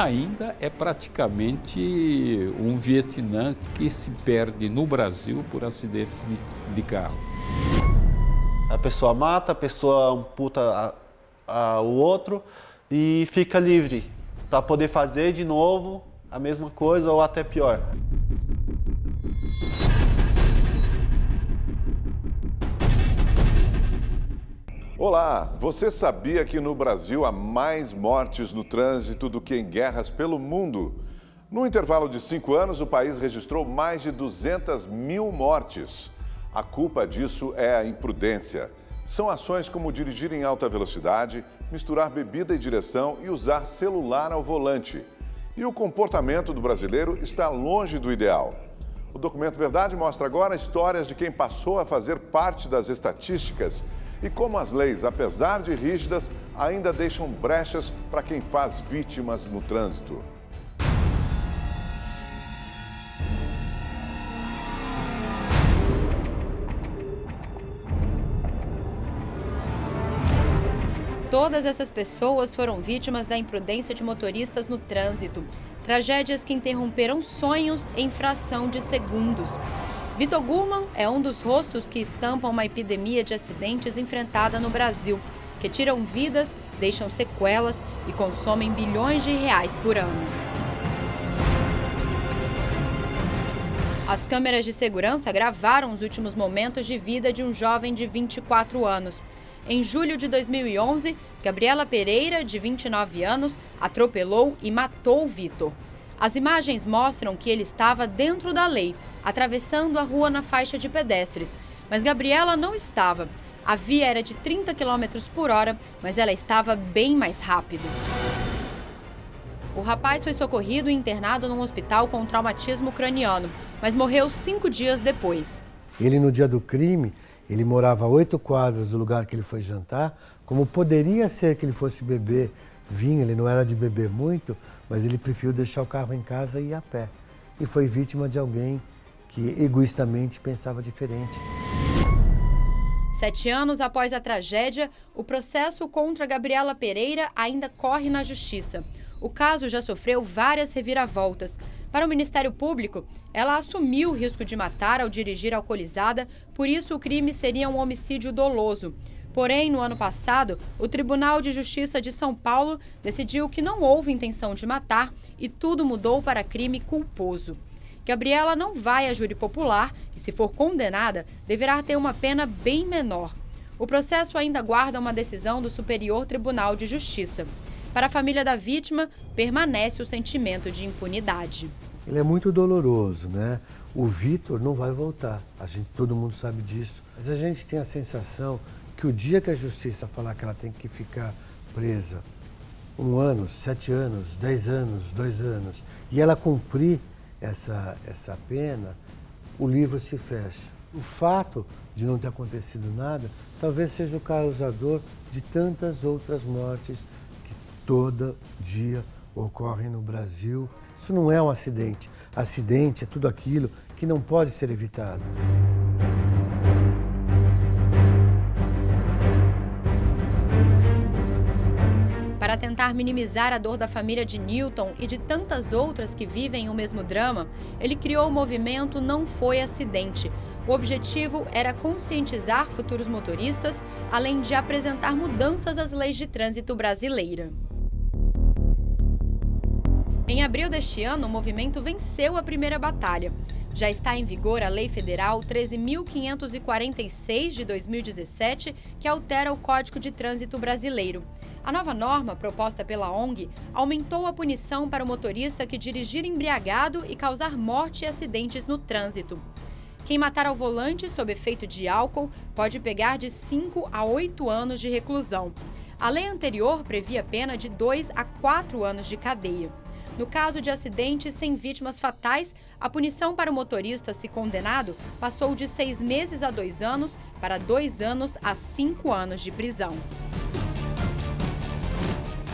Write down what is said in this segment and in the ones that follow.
ainda é praticamente um Vietnã que se perde no Brasil por acidentes de carro. A pessoa mata, a pessoa amputa o outro e fica livre para poder fazer de novo a mesma coisa ou até pior. Olá, você sabia que no Brasil há mais mortes no trânsito do que em guerras pelo mundo? No intervalo de 5 anos, o país registrou mais de 200 mil mortes. A culpa disso é a imprudência. São ações como dirigir em alta velocidade, misturar bebida e direção e usar celular ao volante. E o comportamento do brasileiro está longe do ideal. O documento Verdade mostra agora histórias de quem passou a fazer parte das estatísticas e como as leis, apesar de rígidas, ainda deixam brechas para quem faz vítimas no trânsito. Todas essas pessoas foram vítimas da imprudência de motoristas no trânsito. Tragédias que interromperam sonhos em fração de segundos. Vitor Gurman é um dos rostos que estampam uma epidemia de acidentes enfrentada no Brasil, que tiram vidas, deixam sequelas e consomem bilhões de reais por ano. As câmeras de segurança gravaram os últimos momentos de vida de um jovem de 24 anos. Em julho de 2011, Gabriela Pereira, de 29 anos, atropelou e matou Vitor. As imagens mostram que ele estava dentro da lei, atravessando a rua na faixa de pedestres. Mas Gabriela não estava. A via era de 30 km por hora, mas ela estava bem mais rápido. O rapaz foi socorrido e internado num hospital com traumatismo craniano, mas morreu 5 dias depois. Ele, no dia do crime, ele morava a 8 quadras do lugar que ele foi jantar. Como poderia ser que ele fosse beber vinho, ele não era de beber muito, mas ele preferiu deixar o carro em casa e ir a pé. E foi vítima de alguém que egoístamente pensava diferente. 7 anos após a tragédia, o processo contra Gabriela Pereira ainda corre na justiça. O caso já sofreu várias reviravoltas. Para o Ministério Público, ela assumiu o risco de matar ao dirigir alcoolizada, por isso o crime seria um homicídio doloso. Porém, no ano passado, o Tribunal de Justiça de São Paulo decidiu que não houve intenção de matar e tudo mudou para crime culposo. Gabriela não vai a júri popular e, se for condenada, deverá ter uma pena bem menor. O processo ainda aguarda uma decisão do Superior Tribunal de Justiça. Para a família da vítima, permanece o sentimento de impunidade. Ele é muito doloroso, né? O Vitor não vai voltar, todo mundo sabe disso. Mas a gente tem a sensação que o dia que a justiça falar que ela tem que ficar presa 1 ano, 7 anos, 10 anos, 2 anos, e ela cumprir essa pena, o livro se fecha. O fato de não ter acontecido nada talvez seja o causador de tantas outras mortes que todo dia ocorrem no Brasil. Isso não é um acidente. Acidente é tudo aquilo que não pode ser evitado. Para tentar minimizar a dor da família de Newton e de tantas outras que vivem o mesmo drama, ele criou o movimento Não Foi Acidente. O objetivo era conscientizar futuros motoristas, além de apresentar mudanças às leis de trânsito brasileira. Em abril deste ano, o movimento venceu a primeira batalha. Já está em vigor a Lei Federal 13.546 de 2017, que altera o Código de Trânsito Brasileiro. A nova norma, proposta pela ONG, aumentou a punição para o motorista que dirigir embriagado e causar morte e acidentes no trânsito. Quem matar ao volante sob efeito de álcool pode pegar de 5 a 8 anos de reclusão. A lei anterior previa pena de 2 a 4 anos de cadeia. No caso de acidentes sem vítimas fatais, a punição para o motorista se condenado passou de 6 meses a 2 anos para 2 anos a 5 anos de prisão.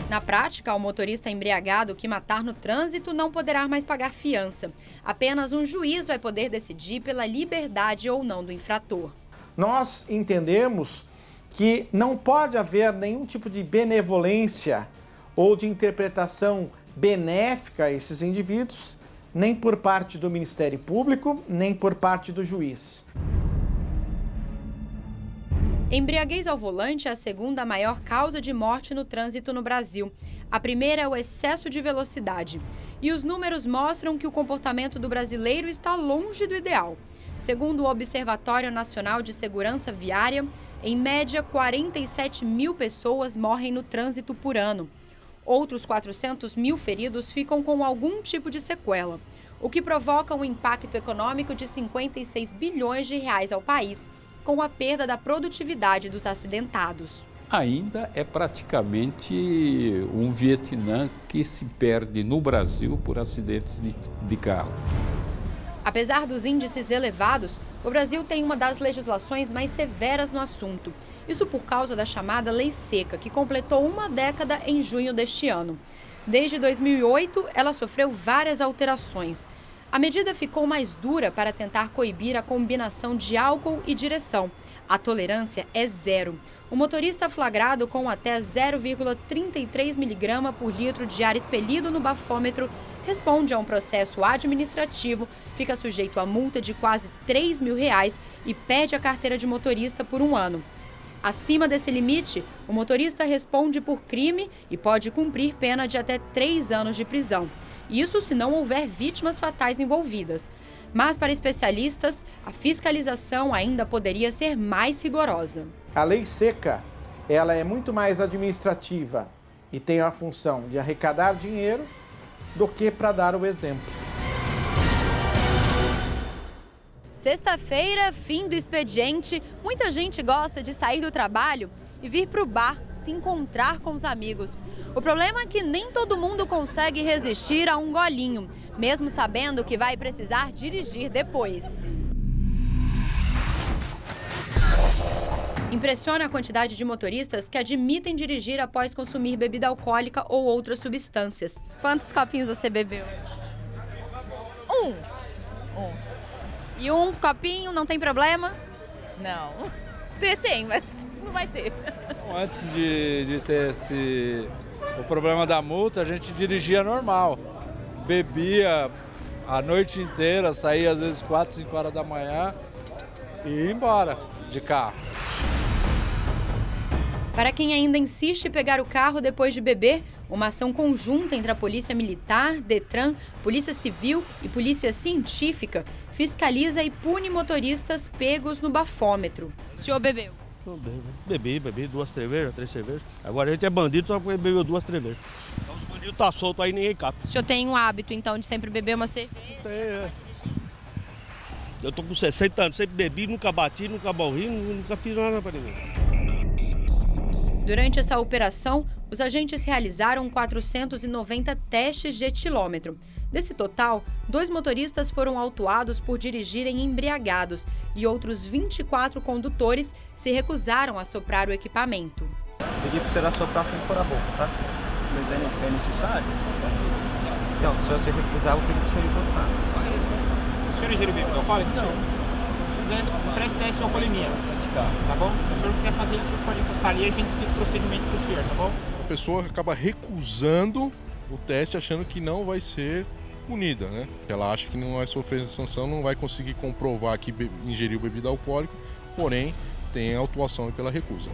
Na prática, o motorista embriagado que matar no trânsito não poderá mais pagar fiança. Apenas um juiz vai poder decidir pela liberdade ou não do infrator. Nós entendemos que não pode haver nenhum tipo de benevolência ou de interpretação benéfica a esses indivíduos, nem por parte do Ministério Público, nem por parte do juiz. Embriaguez ao volante é a segunda maior causa de morte no trânsito no Brasil. A primeira é o excesso de velocidade. E os números mostram que o comportamento do brasileiro está longe do ideal. Segundo o Observatório Nacional de Segurança Viária, em média, 47 mil pessoas morrem no trânsito por ano. Outros 400 mil feridos ficam com algum tipo de sequela, o que provoca um impacto econômico de 56 bilhões de reais ao país, com a perda da produtividade dos acidentados. Ainda é praticamente um Vietnã que se perde no Brasil por acidentes de carro. Apesar dos índices elevados, o Brasil tem uma das legislações mais severas no assunto. Isso por causa da chamada Lei Seca, que completou uma década em junho deste ano. Desde 2008, ela sofreu várias alterações. A medida ficou mais dura para tentar coibir a combinação de álcool e direção. A tolerância é zero. O motorista flagrado com até 0,33 mg por litro de ar expelido no bafômetro responde a um processo administrativo, fica sujeito a multa de quase R$3 mil e perde a carteira de motorista por 1 ano. Acima desse limite, o motorista responde por crime e pode cumprir pena de até 3 anos de prisão. Isso se não houver vítimas fatais envolvidas. Mas, para especialistas, a fiscalização ainda poderia ser mais rigorosa. A lei seca, ela é muito mais administrativa e tem a função de arrecadar dinheiro do que para dar o exemplo. Sexta-feira, fim do expediente, muita gente gosta de sair do trabalho e vir para o bar, se encontrar com os amigos. O problema é que nem todo mundo consegue resistir a um golinho, mesmo sabendo que vai precisar dirigir depois. Impressiona a quantidade de motoristas que admitem dirigir após consumir bebida alcoólica ou outras substâncias. Quantos copinhos você bebeu? Um. E um copinho, não tem problema? Não. Tem, mas não vai ter. Antes de ter o problema da multa, a gente dirigia normal. Bebia a noite inteira, saía às vezes 4, 5 horas da manhã e ia embora de carro. Para quem ainda insiste em pegar o carro depois de beber, uma ação conjunta entre a Polícia Militar, Detran, Polícia Civil e Polícia Científica fiscaliza e pune motoristas pegos no bafômetro. O senhor bebeu? Bebi 2 cervejas, 3 cervejas. Agora a gente é bandido só porque bebeu 2 cervejas. Então os bandidos tá solto aí, ninguém capta. O senhor tem um hábito, então, de sempre beber uma cerveja? Eu tô com 60 anos, sempre bebi, nunca bati, nunca morri, nunca fiz nada pra ninguém. Durante essa operação, os agentes realizaram 490 testes de etilômetro. Desse total, 2 motoristas foram autuados por dirigirem embriagados e outros 24 condutores se recusaram a soprar o equipamento. Pedi para você soprar sem pôr a boca, tá? Mas é necessário? Então, se você recusar, eu pedi para o senhor encostar. O senhor ingeriu bebida alcoólica? Não. Preste teste de alcoolemia. Tá bom? Se o senhor quiser fazer isso, o senhor pode encostar ali e a gente explica o procedimento para o senhor, tá bom? A pessoa acaba recusando o teste achando que não vai ser punida, né? Ela acha que não vai sofrer sanção, não vai conseguir comprovar que ingeriu bebida alcoólica, porém tem autuação pela recusa.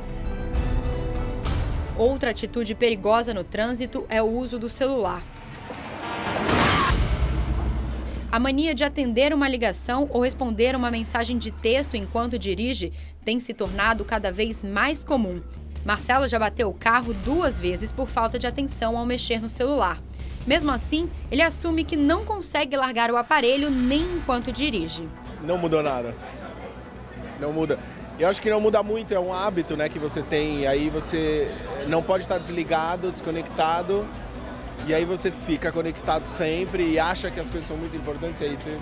Outra atitude perigosa no trânsito é o uso do celular. A mania de atender uma ligação ou responder uma mensagem de texto enquanto dirige tem se tornado cada vez mais comum. Marcelo já bateu o carro 2 vezes por falta de atenção ao mexer no celular. Mesmo assim, ele assume que não consegue largar o aparelho nem enquanto dirige. Não mudou nada. Não muda. Eu acho que não muda muito, é um hábito, né, que você tem. E aí você não pode estar desligado, desconectado. E aí você fica conectado sempre e acha que as coisas são muito importantes. E aí você...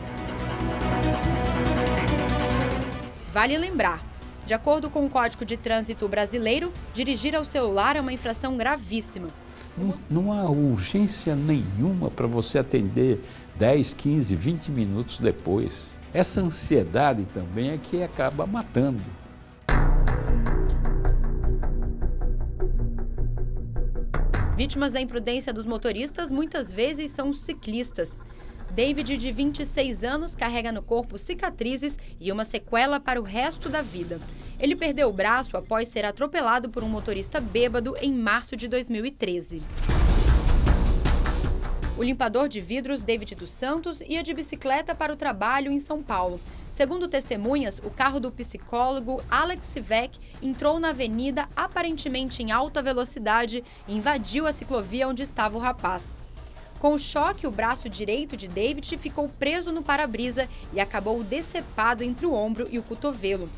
Vale lembrar, de acordo com o Código de Trânsito Brasileiro, dirigir ao celular é uma infração gravíssima. Não há urgência nenhuma para você atender 10, 15, 20 minutos depois. Essa ansiedade também é que acaba matando. Vítimas da imprudência dos motoristas muitas vezes são os ciclistas. David, de 26 anos, carrega no corpo cicatrizes e uma sequela para o resto da vida. Ele perdeu o braço após ser atropelado por um motorista bêbado em março de 2013. O limpador de vidros David dos Santos ia de bicicleta para o trabalho em São Paulo. Segundo testemunhas, o carro do psicólogo Alex Sivek entrou na avenida aparentemente em alta velocidade e invadiu a ciclovia onde estava o rapaz. Com o choque, o braço direito de David ficou preso no para-brisa e acabou decepado entre o ombro e o cotovelo.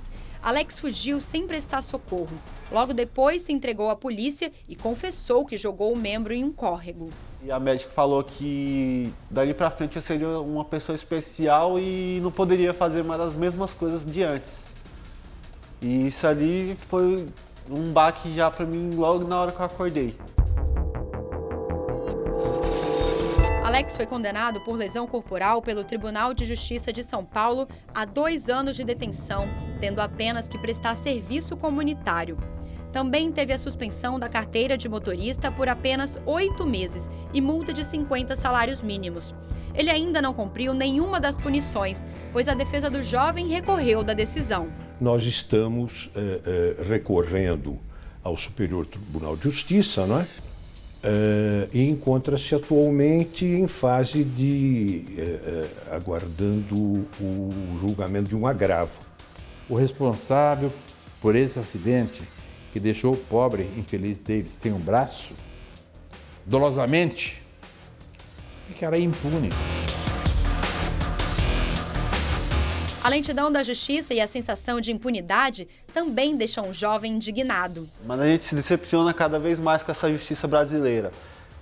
Alex fugiu sem prestar socorro. Logo depois, se entregou à polícia e confessou que jogou o membro em um córrego. E a médica falou que dali pra frente eu seria uma pessoa especial e não poderia fazer mais as mesmas coisas de antes. E isso ali foi um baque já pra mim logo na hora que eu acordei. Alex foi condenado por lesão corporal pelo Tribunal de Justiça de São Paulo a 2 anos de detenção, tendo apenas que prestar serviço comunitário. Também teve a suspensão da carteira de motorista por apenas 8 meses e multa de 50 salários mínimos. Ele ainda não cumpriu nenhuma das punições, pois a defesa do jovem recorreu da decisão. Nós estamos recorrendo ao Superior Tribunal de Justiça, não é? E encontra-se atualmente em fase de aguardando o julgamento de um agravo. O responsável por esse acidente que deixou o pobre infeliz David sem um braço, dolosamente, ficará impune. A lentidão da justiça e a sensação de impunidade também deixam o jovem indignado. Mas a gente se decepciona cada vez mais com essa justiça brasileira,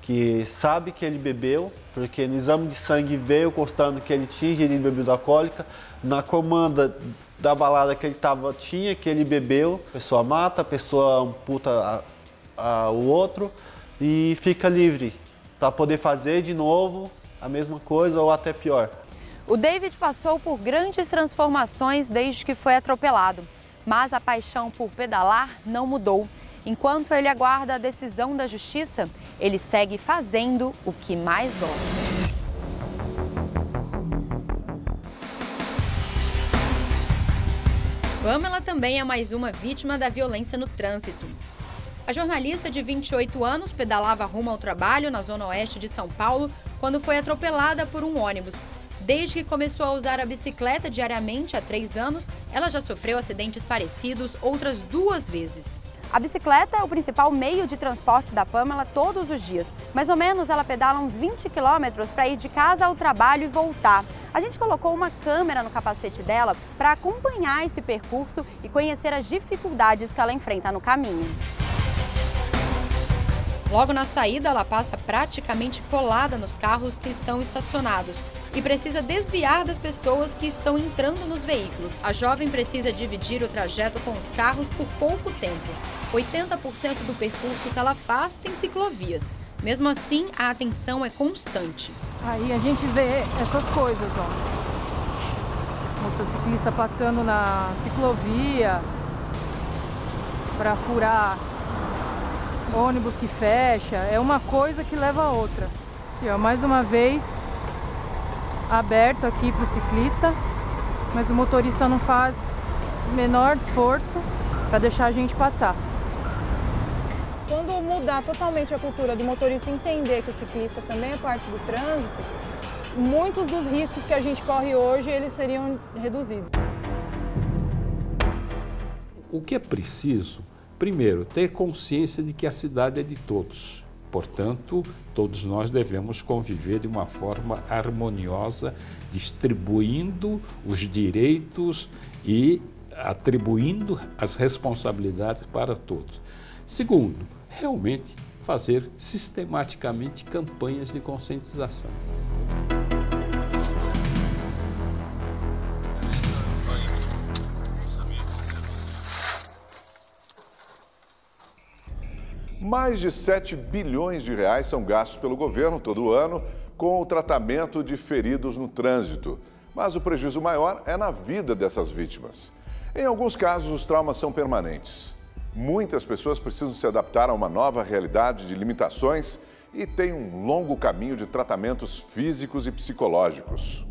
que sabe que ele bebeu, porque no exame de sangue veio constando que ele tinha ingerido bebida alcoólica, na comanda da balada que ele estava tinha que ele bebeu, a pessoa mata, a pessoa amputa o outro e fica livre para poder fazer de novo a mesma coisa ou até pior. O David passou por grandes transformações desde que foi atropelado, mas a paixão por pedalar não mudou. Enquanto ele aguarda a decisão da justiça, ele segue fazendo o que mais gosta. Pamela também é mais uma vítima da violência no trânsito. A jornalista de 28 anos pedalava rumo ao trabalho na zona oeste de São Paulo quando foi atropelada por um ônibus. Desde que começou a usar a bicicleta diariamente há 3 anos, ela já sofreu acidentes parecidos outras 2 vezes. A bicicleta é o principal meio de transporte da Pamela todos os dias. Mais ou menos ela pedala uns 20 quilômetros para ir de casa ao trabalho e voltar. A gente colocou uma câmera no capacete dela para acompanhar esse percurso e conhecer as dificuldades que ela enfrenta no caminho. Logo na saída, ela passa praticamente colada nos carros que estão estacionados e precisa desviar das pessoas que estão entrando nos veículos. A jovem precisa dividir o trajeto com os carros por pouco tempo. 80% do percurso que ela faz tem ciclovias. Mesmo assim, a atenção é constante. Aí a gente vê essas coisas, ó. Motociclista passando na ciclovia para furar ônibus que fecha. É uma coisa que leva a outra. Aqui, ó, mais uma vez aberto aqui para o ciclista, mas o motorista não faz o menor esforço para deixar a gente passar. Quando mudar totalmente a cultura do motorista entender que o ciclista também é parte do trânsito, muitos dos riscos que a gente corre hoje, eles seriam reduzidos. O que é preciso, primeiro, ter consciência de que a cidade é de todos. Portanto, todos nós devemos conviver de uma forma harmoniosa, distribuindo os direitos e atribuindo as responsabilidades para todos. Segundo, realmente fazer sistematicamente campanhas de conscientização. Mais de 7 bilhões de reais são gastos pelo governo todo ano com o tratamento de feridos no trânsito. Mas o prejuízo maior é na vida dessas vítimas. Em alguns casos, os traumas são permanentes. Muitas pessoas precisam se adaptar a uma nova realidade de limitações e têm um longo caminho de tratamentos físicos e psicológicos.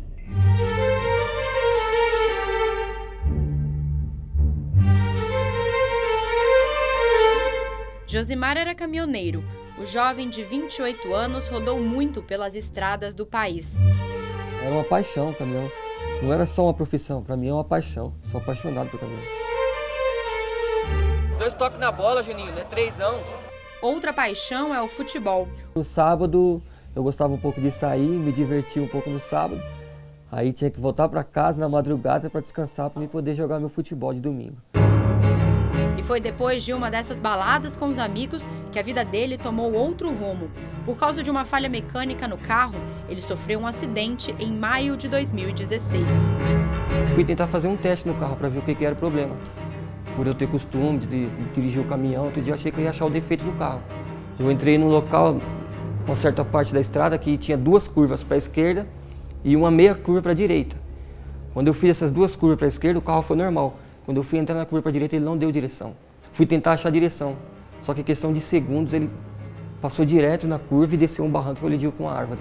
Josimar era caminhoneiro. O jovem de 28 anos rodou muito pelas estradas do país. Era uma paixão o caminhão. Não era só uma profissão, para mim é uma paixão. Sou apaixonado pelo caminhão. 2 toques na bola, Juninho, não é 3 não. Outra paixão é o futebol. No sábado eu gostava um pouco de sair, me divertir um pouco no sábado. Aí tinha que voltar para casa na madrugada para descansar, para mim poder jogar meu futebol de domingo. E foi depois de uma dessas baladas com os amigos que a vida dele tomou outro rumo. Por causa de uma falha mecânica no carro, ele sofreu um acidente em maio de 2016. Fui tentar fazer um teste no carro para ver o que era o problema. Por eu ter costume de dirigir o caminhão, outro dia eu achei que eu ia achar o defeito do carro. Eu entrei num local, uma certa parte da estrada, que tinha 2 curvas para a esquerda e uma meia curva para a direita. Quando eu fiz essas 2 curvas para a esquerda, o carro foi normal. Quando eu fui entrar na curva para a direita, ele não deu direção. Fui tentar achar a direção, só que em questão de segundos ele passou direto na curva e desceu um barranco e colidiu com a árvore.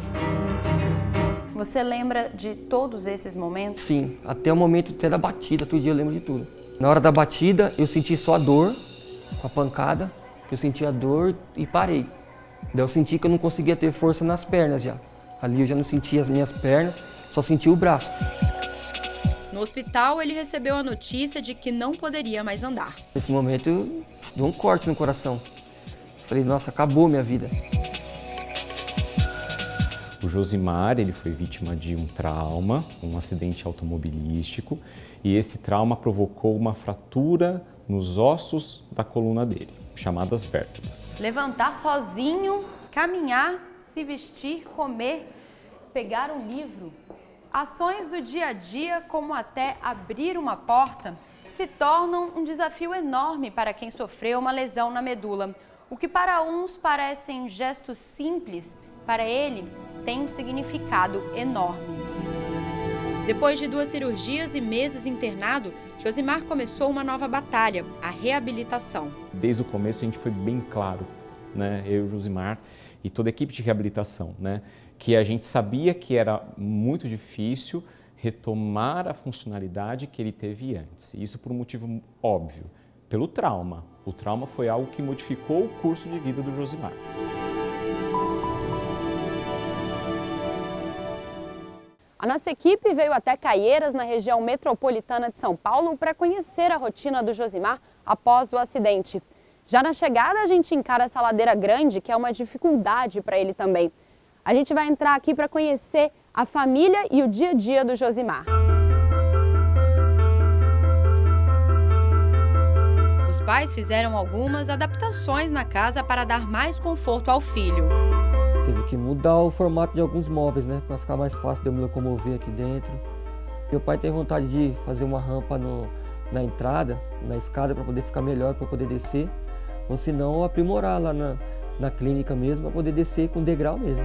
Você lembra de todos esses momentos? Sim, até o momento até da batida, todo dia eu lembro de tudo. Na hora da batida, eu senti só a dor, com a pancada, eu senti a dor e parei. Daí eu senti que eu não conseguia ter força nas pernas já. Ali eu já não sentia as minhas pernas, só senti o braço. No hospital, ele recebeu a notícia de que não poderia mais andar. Nesse momento, eu dei um corte no coração. Falei, nossa, acabou minha vida. O Josimar, ele foi vítima de um trauma, um acidente automobilístico, e esse trauma provocou uma fratura nos ossos da coluna dele, chamadas vértebras. Levantar sozinho, caminhar, se vestir, comer, pegar um livro. Ações do dia a dia, como até abrir uma porta, se tornam um desafio enorme para quem sofreu uma lesão na medula. O que para uns parecem gestos simples, para ele tem um significado enorme. Depois de 2 cirurgias e meses internado, Josimar começou uma nova batalha, a reabilitação. Desde o começo a gente foi bem claro, né? Eu e o Josimar e toda a equipe de reabilitação, né? Que a gente sabia que era muito difícil retomar a funcionalidade que ele teve antes. Isso por um motivo óbvio, pelo trauma. O trauma foi algo que modificou o curso de vida do Josimar. A nossa equipe veio até Caieiras, na região metropolitana de São Paulo, para conhecer a rotina do Josimar após o acidente. Já na chegada, a gente encara essa ladeira grande, que é uma dificuldade para ele também. A gente vai entrar aqui para conhecer a família e o dia a dia do Josimar. Os pais fizeram algumas adaptações na casa para dar mais conforto ao filho. Teve que mudar o formato de alguns móveis, né, para ficar mais fácil de eu me locomover aqui dentro. Meu pai tem vontade de fazer uma rampa na entrada, na escada, para poder ficar melhor, para poder descer. Ou se não, aprimorar lá na clínica mesmo, para poder descer com degrau mesmo.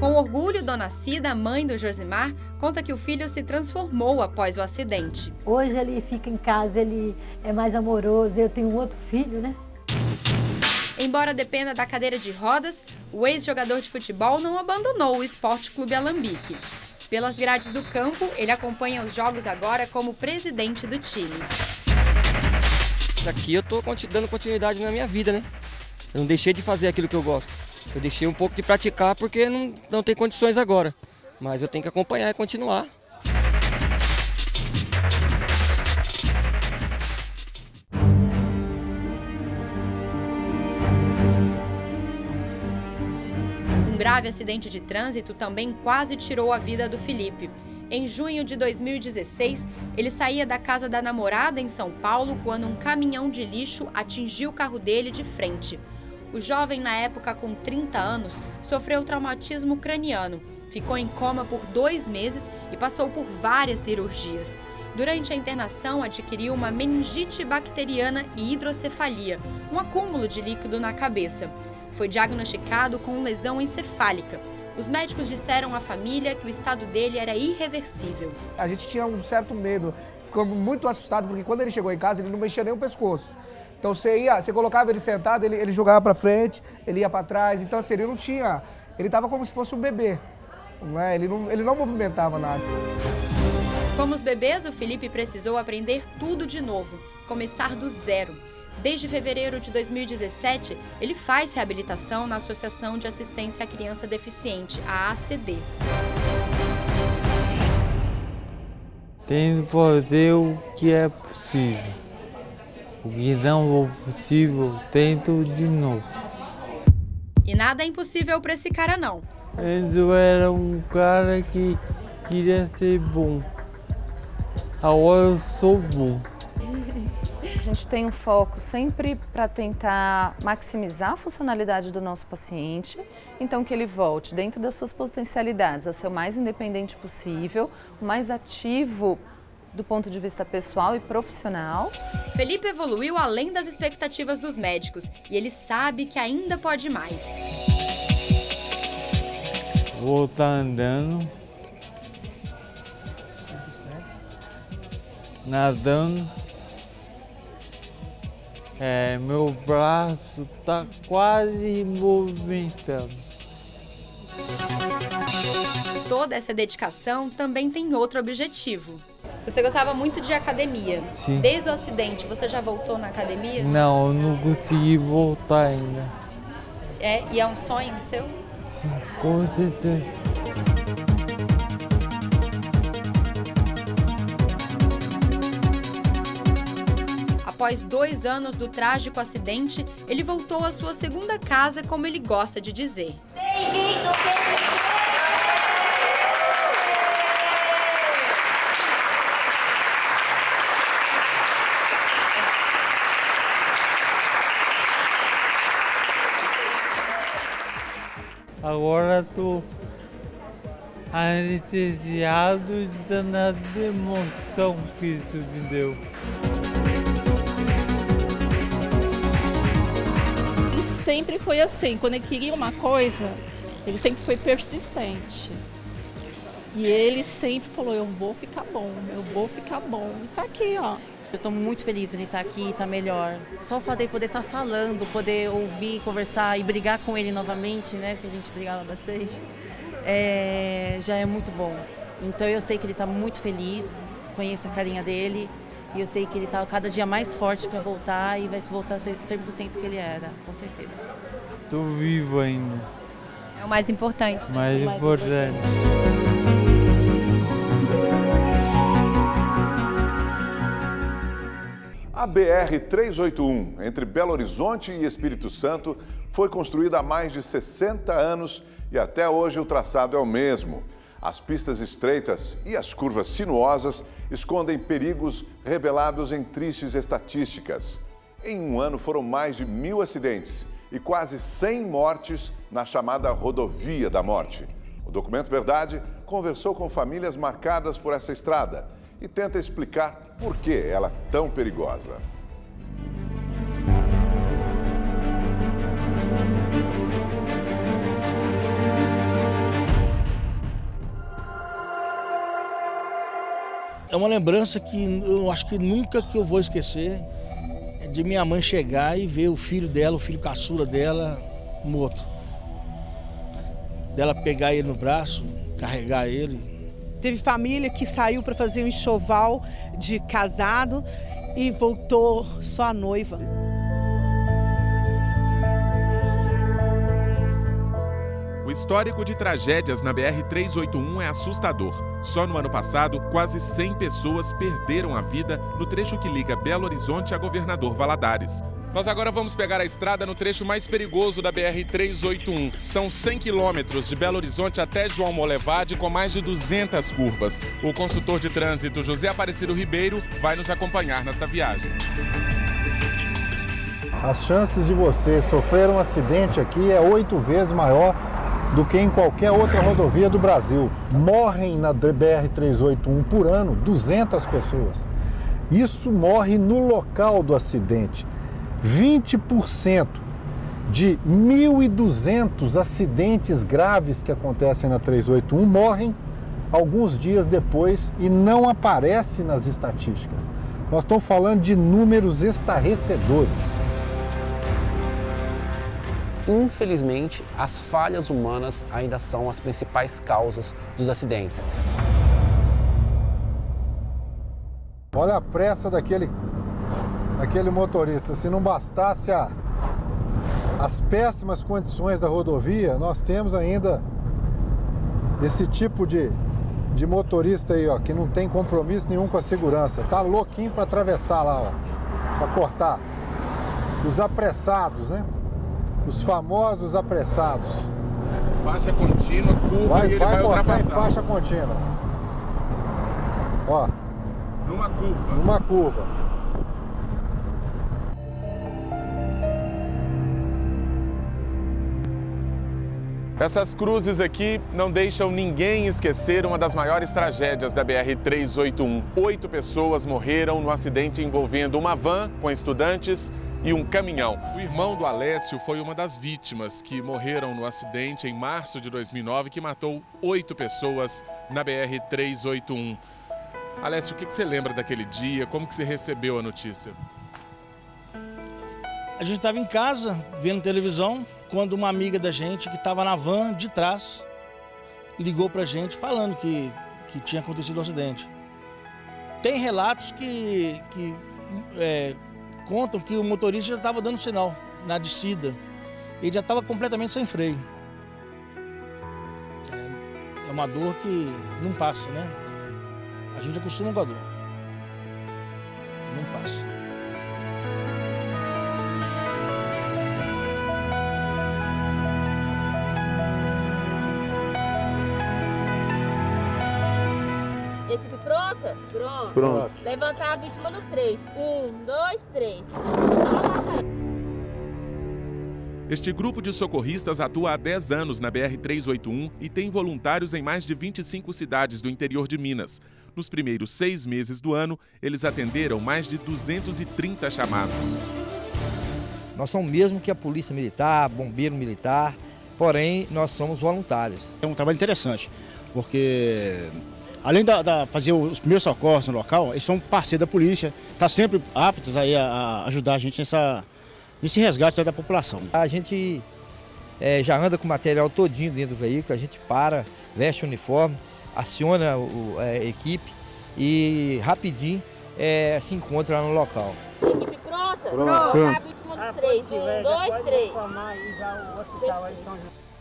Com orgulho, Dona Cida, mãe do Josimar, conta que o filho se transformou após o acidente. Hoje ele fica em casa, ele é mais amoroso, eu tenho um outro filho, né? Embora dependa da cadeira de rodas, o ex-jogador de futebol não abandonou o Esporte Clube Alambique. Pelas grades do campo, ele acompanha os jogos agora como presidente do time. Daqui eu estou dando continuidade na minha vida, né? Eu não deixei de fazer aquilo que eu gosto. Eu deixei um pouco de praticar porque não tem condições agora. Mas eu tenho que acompanhar e continuar. Um grave acidente de trânsito também quase tirou a vida do Felipe. Em junho de 2016, ele saía da casa da namorada em São Paulo quando um caminhão de lixo atingiu o carro dele de frente. O jovem, na época com 30 anos, sofreu traumatismo craniano, ficou em coma por 2 meses e passou por várias cirurgias. Durante a internação, adquiriu uma meningite bacteriana e hidrocefalia, um acúmulo de líquido na cabeça. Foi diagnosticado com lesão encefálica. Os médicos disseram à família que o estado dele era irreversível. A gente tinha um certo medo. ficamos muito assustados, porque quando ele chegou em casa, ele não mexia nem o pescoço. Então você colocava ele sentado, ele jogava para frente, ele ia para trás. Então assim, ele estava como se fosse um bebê, né? Ele não movimentava nada. Como os bebês, o Felipe precisou aprender tudo de novo, começar do zero. Desde fevereiro de 2017, ele faz reabilitação na Associação de Assistência à Criança Deficiente, a ACD. Tento fazer o que é possível. O que não é possível, tento de novo. E nada é impossível para esse cara, não. Enzo era um cara que queria ser bom. Agora eu sou bom. A gente tem um foco sempre para tentar maximizar a funcionalidade do nosso paciente, então que ele volte dentro das suas potencialidades a ser o mais independente possível, o mais ativo do ponto de vista pessoal e profissional. Felipe evoluiu além das expectativas dos médicos e ele sabe que ainda pode mais. Vou estar andando, nadando. Meu braço está quase movimentando. Toda essa dedicação também tem outro objetivo. Você gostava muito de academia. Sim. Desde o acidente, você já voltou na academia? Não, eu não consegui voltar ainda. E é um sonho seu? Sim, com certeza. Após 2 anos do trágico acidente, ele voltou à sua segunda casa, como ele gosta de dizer. Bem-vindo, Agora estou anestesiado de danada emoção que isso me deu. Ele sempre foi assim, quando ele queria uma coisa, ele sempre foi persistente. E ele sempre falou, eu vou ficar bom, eu vou ficar bom. E tá aqui, ó. Eu estou muito feliz ele estar aqui, estar melhor. Só o fato de poder estar falando, poder ouvir, conversar e brigar com ele novamente, né? Porque a gente brigava bastante, já é muito bom. Então eu sei que ele está muito feliz, conheço a carinha dele e eu sei que ele está cada dia mais forte para voltar e vai se voltar a ser 100% que ele era, com certeza. Estou vivo ainda. É o mais importante. Mais importante. A BR-381, entre Belo Horizonte e Espírito Santo, foi construída há mais de 60 anos e até hoje o traçado é o mesmo. As pistas estreitas e as curvas sinuosas escondem perigos revelados em tristes estatísticas. Em um ano foram mais de 1000 acidentes e quase 100 mortes na chamada Rodovia da Morte. O Documento Verdade conversou com famílias marcadas por essa estrada e tenta explicar por que ela é tão perigosa. É uma lembrança que eu acho que nunca que eu vou esquecer, de minha mãe chegar e ver o filho dela, o filho caçula dela, morto. Dela pegar ele no braço, carregar ele. Teve família que saiu para fazer um enxoval de casado e voltou só a noiva. O histórico de tragédias na BR-381 é assustador. Só no ano passado, quase 100 pessoas perderam a vida no trecho que liga Belo Horizonte a Governador Valadares. Nós agora vamos pegar a estrada no trecho mais perigoso da BR-381. São 100 quilômetros de Belo Horizonte até João Molevade, com mais de 200 curvas. O consultor de trânsito José Aparecido Ribeiro vai nos acompanhar nesta viagem. As chances de você sofrer um acidente aqui é 8 vezes maior do que em qualquer outra rodovia do Brasil. Morrem na BR-381 por ano 200 pessoas. Isso morre no local do acidente. 20% de 1.200 acidentes graves que acontecem na 381 morrem alguns dias depois e não aparece nas estatísticas. Nós estamos falando de números estarrecedores. Infelizmente, as falhas humanas ainda são as principais causas dos acidentes. Olha a pressa daquele motorista. Se não bastasse as péssimas condições da rodovia, nós temos ainda esse tipo de motorista aí, ó, que não tem compromisso nenhum com a segurança. Tá louquinho para atravessar lá, ó, para cortar. Os apressados, né? Os famosos apressados. Faixa contínua, curva e ele vai cortar em faixa contínua. Ó. Numa curva. Numa curva. Essas cruzes aqui não deixam ninguém esquecer uma das maiores tragédias da BR-381. 8 pessoas morreram no acidente envolvendo uma van com estudantes e um caminhão. O irmão do Alessio foi uma das vítimas que morreram no acidente em março de 2009, que matou 8 pessoas na BR-381. Alessio, o que você lembra daquele dia? Como que você recebeu a notícia? A gente estava em casa, vendo televisão, quando uma amiga da gente, que estava na van de trás, ligou para a gente falando que tinha acontecido um acidente. Tem relatos que contam que o motorista já estava dando sinal na descida. Ele já estava completamente sem freio. É uma dor que não passa, né? A gente acostuma com a dor. Não passa. Equipe pronta? Pronto. Pronto. Levantar a vítima no 3. 1, 2, 3. Este grupo de socorristas atua há 10 anos na BR-381 e tem voluntários em mais de 25 cidades do interior de Minas. Nos primeiros 6 meses do ano, eles atenderam mais de 230 chamados. Nós somos mesmo que a Polícia Militar, Bombeiro Militar, porém nós somos voluntários. É um trabalho interessante, porque além de fazer os primeiros socorros no local, eles são parceiros da polícia, estão sempre aptos aí a ajudar a gente nesse resgate da população. A gente já anda com o material todinho dentro do veículo, a gente para, veste o uniforme, aciona a equipe e rapidinho se encontra lá no local. Equipe pronta? Pronto. A vítima no 3. 1, 2, 3.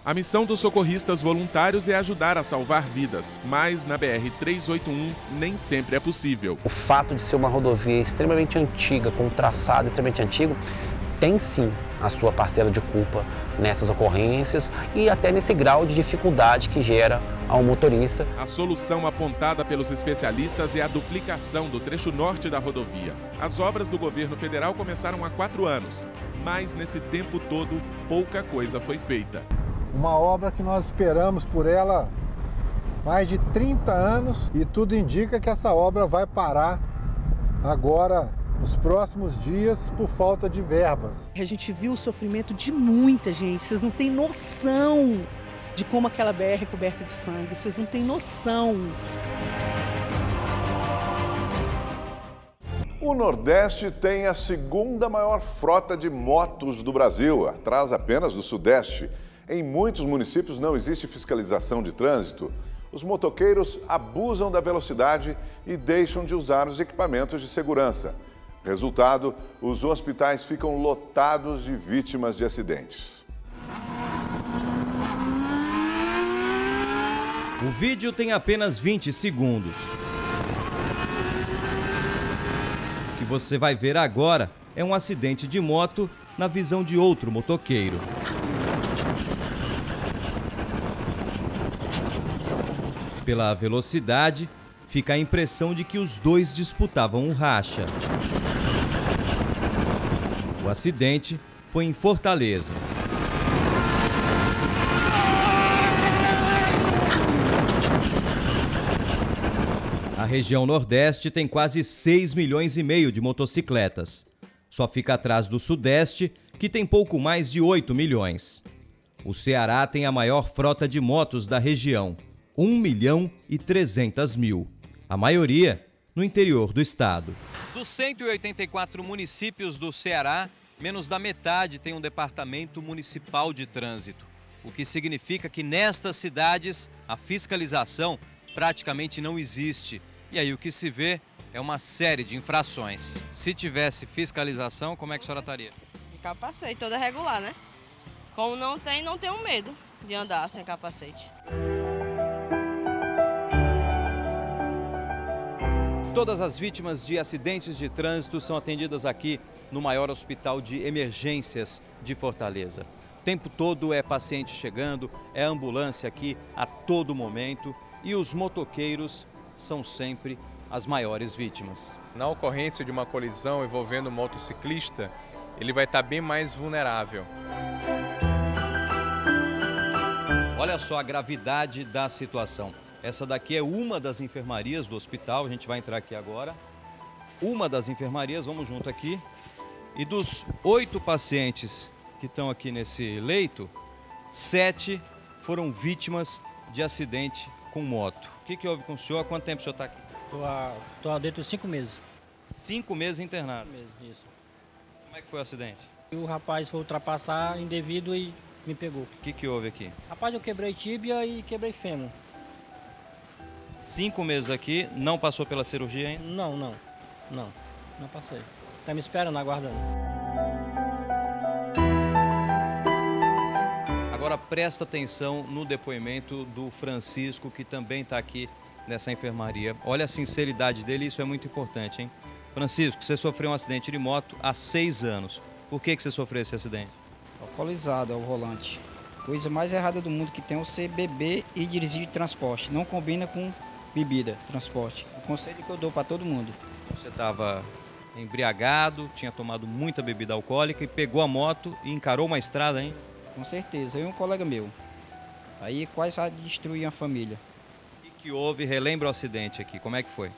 A missão dos socorristas voluntários é ajudar a salvar vidas, mas na BR-381 nem sempre é possível. O fato de ser uma rodovia extremamente antiga, com um traçado extremamente antigo, tem sim a sua parcela de culpa nessas ocorrências e até nesse grau de dificuldade que gera ao motorista. A solução apontada pelos especialistas é a duplicação do trecho norte da rodovia. As obras do governo federal começaram há 4 anos, mas nesse tempo todo pouca coisa foi feita. Uma obra que nós esperamos por ela mais de 30 anos e tudo indica que essa obra vai parar agora nos próximos dias por falta de verbas. A gente viu o sofrimento de muita gente, vocês não têm noção de como aquela BR é coberta de sangue, vocês não têm noção. O Nordeste tem a segunda maior frota de motos do Brasil, atrás apenas do Sudeste. Em muitos municípios não existe fiscalização de trânsito. Os motoqueiros abusam da velocidade e deixam de usar os equipamentos de segurança. Resultado, os hospitais ficam lotados de vítimas de acidentes. O vídeo tem apenas 20 segundos. O que você vai ver agora é um acidente de moto na visão de outro motoqueiro. Pela velocidade, fica a impressão de que os dois disputavam um racha. O acidente foi em Fortaleza. A região Nordeste tem quase 6,5 milhões de motocicletas. Só fica atrás do Sudeste, que tem pouco mais de 8 milhões. O Ceará tem a maior frota de motos da região, 1.300.000. A maioria no interior do estado. Dos 184 municípios do Ceará, menos da metade tem um departamento municipal de trânsito, o que significa que nestas cidades a fiscalização praticamente não existe. E aí o que se vê é uma série de infrações. Se tivesse fiscalização, como é que a senhora estaria? De capacete, toda regular, né? Como não tenho medo de andar sem capacete. Todas as vítimas de acidentes de trânsito são atendidas aqui no maior hospital de emergências de Fortaleza. O tempo todo é paciente chegando, é ambulância aqui a todo momento e os motoqueiros são sempre as maiores vítimas. Na ocorrência de uma colisão envolvendo um motociclista, ele vai estar bem mais vulnerável. Olha só a gravidade da situação. Essa daqui é uma das enfermarias do hospital, a gente vai entrar aqui agora. Uma das enfermarias, vamos junto aqui. E dos 8 pacientes que estão aqui nesse leito, 7 foram vítimas de acidente com moto. O que houve com o senhor? Há quanto tempo o senhor está aqui? Estou dentro de 5 meses. 5 meses internado? 5 meses, isso. Como é que foi o acidente? E o rapaz foi ultrapassar indevido e me pegou. O que houve aqui? Rapaz, eu quebrei tíbia e quebrei fêmur. 5 meses aqui, não passou pela cirurgia ainda? Não passei. Está me esperando, aguardando. Agora presta atenção no depoimento do Francisco, que também está aqui nessa enfermaria. Olha a sinceridade dele, isso é muito importante, hein? Francisco, você sofreu um acidente de moto há 6 anos. Por que você sofreu esse acidente? Alcoolizado ao volante. Coisa mais errada do mundo que tem é você beber e dirigir de transporte. Não combina com bebida, transporte. O conselho que eu dou para todo mundo. Você estava embriagado, tinha tomado muita bebida alcoólica e pegou a moto e encarou uma estrada, hein? Com certeza, eu e um colega meu. Aí quase destruí a família. O que houve? Relembra o acidente aqui, como é que foi?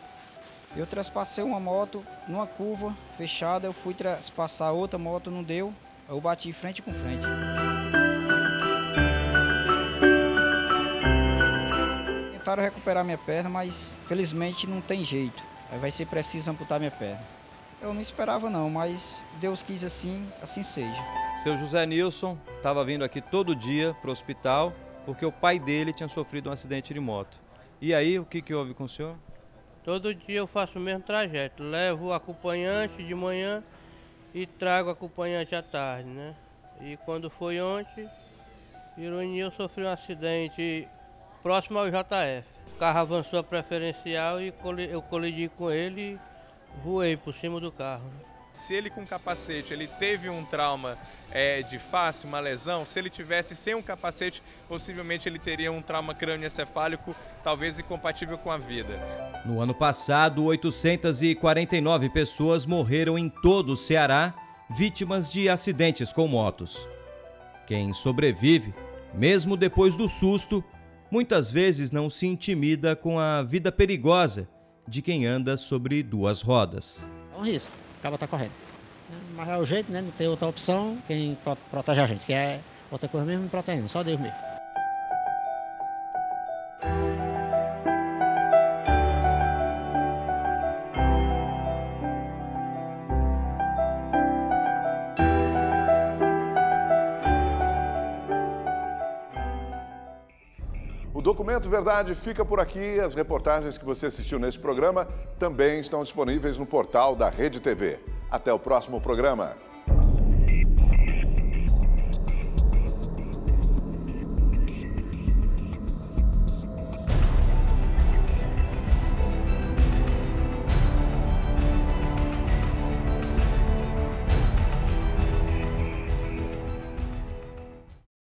Eu traspassei uma moto numa curva fechada, eu fui traspassar outra moto, não deu, eu bati frente com frente. Tentaram recuperar minha perna, mas felizmente não tem jeito. Aí vai ser preciso amputar minha perna. Eu não esperava não, mas Deus quis assim seja. Seu José Nilson estava vindo aqui todo dia para o hospital porque o pai dele tinha sofrido um acidente de moto. E aí, o que houve com o senhor? Todo dia eu faço o mesmo trajeto. Levo o acompanhante de manhã e trago o acompanhante à tarde, né? E quando foi ontem, ironia, eu sofri um acidente próximo ao JF. O carro avançou a preferencial e eu colidi com ele e voei por cima do carro. Se ele com capacete ele teve um trauma de face, uma lesão, se ele tivesse sem um capacete, possivelmente ele teria um trauma crânioencefálico, talvez incompatível com a vida. No ano passado, 849 pessoas morreram em todo o Ceará, vítimas de acidentes com motos. Quem sobrevive, mesmo depois do susto, muitas vezes não se intimida com a vida perigosa de quem anda sobre 2 rodas. É um risco, acaba tá correndo. Mas é o jeito, né? Não tem outra opção, quem protege a gente, que é outra coisa mesmo, me protegendo, só Deus mesmo. O Documento Verdade fica por aqui. As reportagens que você assistiu nesse programa também estão disponíveis no portal da Rede TV. Até o próximo programa.